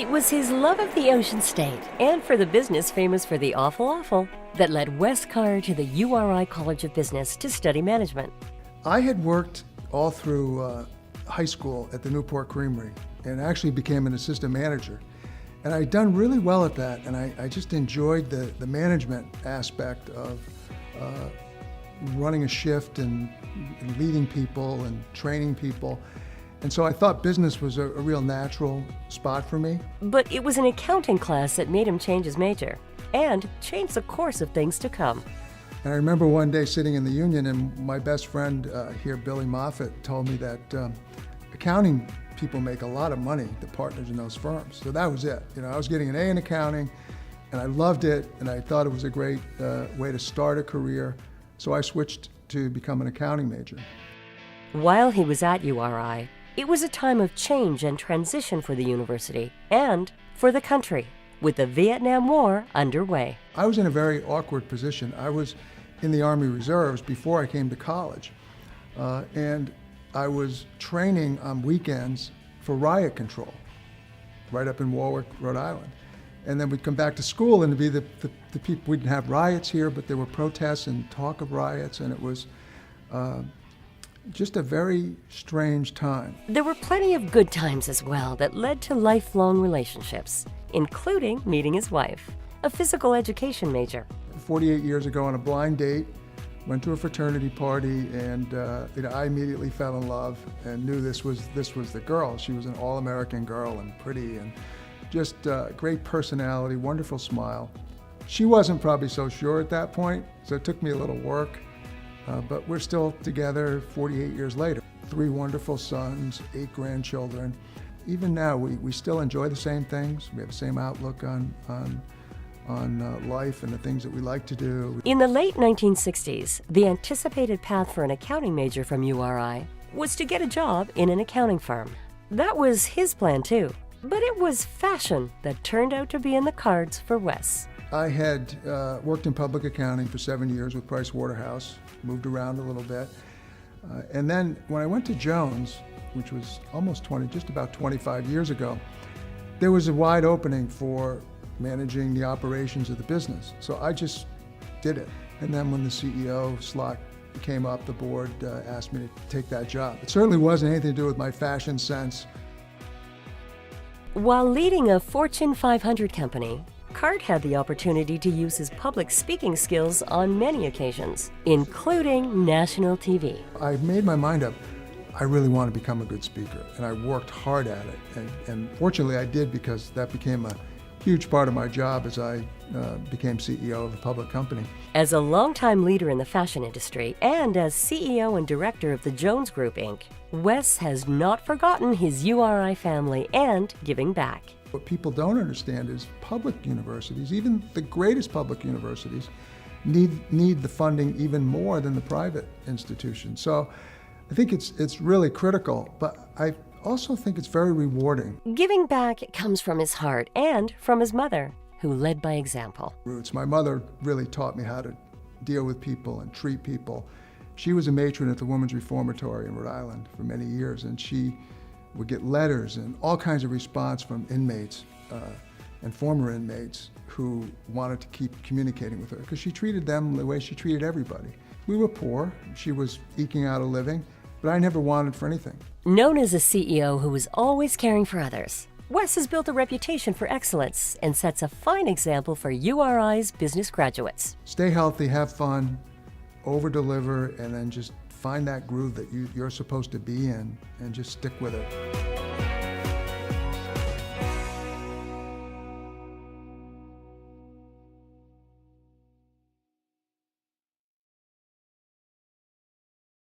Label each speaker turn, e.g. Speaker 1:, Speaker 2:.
Speaker 1: It was his love of the ocean state and for the business famous for the awful that led Wes Carr to the URI College of Business to study management.
Speaker 2: I had worked all through high school at the Newport Creamery and actually became an assistant manager. And I'd done really well at that, and I just enjoyed the management aspect of running a shift and leading people and training people. And so I thought business was a real natural spot for me.
Speaker 1: But it was an accounting class that made him change his major and change the course of things to come.
Speaker 2: And I remember one day sitting in the union, and my best friend here, Billy Moffett, told me that accounting people make a lot of money, the partners in those firms. So that was it. You know, I was getting an A in accounting, and I loved it, and I thought it was a great way to start a career. So I switched to become an accounting major.
Speaker 1: While he was at URI, it was a time of change and transition for the university and for the country, with the Vietnam War underway.
Speaker 2: I was in a very awkward position. I was in the Army Reserves before I came to college, and I was training on weekends for riot control, right up in Warwick, Rhode Island. And then we'd come back to school and it'd be the people, we didn't have riots here, but there were protests and talk of riots, and it was just a very strange time.
Speaker 1: There were plenty of good times as well that led to lifelong relationships, including meeting his wife, a physical education major.
Speaker 2: 48 years ago on a blind date, went to a fraternity party, and I immediately fell in love and knew this was the girl. She was an all-American girl and pretty and just great personality, wonderful smile. She wasn't probably so sure at that point, so it took me a little work. But we're still together 48 years later. 3 wonderful sons, 8 grandchildren. Even now, we still enjoy the same things. We have the same outlook on life and the things that we like to do.
Speaker 1: In the late 1960s, the anticipated path for an accounting major from URI was to get a job in an accounting firm. That was his plan too, but it was fashion that turned out to be in the cards for Wes.
Speaker 2: I had worked in public accounting for 7 years with Price Waterhouse, moved around a little bit. And then when I went to Jones, which was just about 25 years ago, there was a wide opening for managing the operations of the business. So I just did it. And then when the CEO slot came up, the board asked me to take that job. It certainly wasn't anything to do with my fashion sense.
Speaker 1: While leading a Fortune 500 company, Cart had the opportunity to use his public speaking skills on many occasions, including national TV.
Speaker 2: I made my mind up. I really want to become a good speaker, and I worked hard at it. And fortunately I did, because that became a huge part of my job as I became CEO of a public company.
Speaker 1: As a longtime leader in the fashion industry and as CEO and director of the Jones Group, Inc., Wes has not forgotten his URI family and giving back.
Speaker 2: What people don't understand is public universities, even the greatest public universities, need the funding even more than the private institutions. So I think it's really critical, but I also think it's very rewarding.
Speaker 1: Giving back comes from his heart and from his mother, who led by example.
Speaker 2: Roots. My mother really taught me how to deal with people and treat people. She was a matron at the Women's Reformatory in Rhode Island for many years, and she would get letters and all kinds of response from inmates and former inmates who wanted to keep communicating with her, because she treated them the way she treated everybody. We were poor. She was eking out a living, but I never wanted for anything.
Speaker 1: Known as a CEO who was always caring for others, Wes has built a reputation for excellence and sets a fine example for URI's business graduates.
Speaker 2: Stay healthy, have fun, over-deliver, and then just find that groove that you're supposed to be in and just stick with it.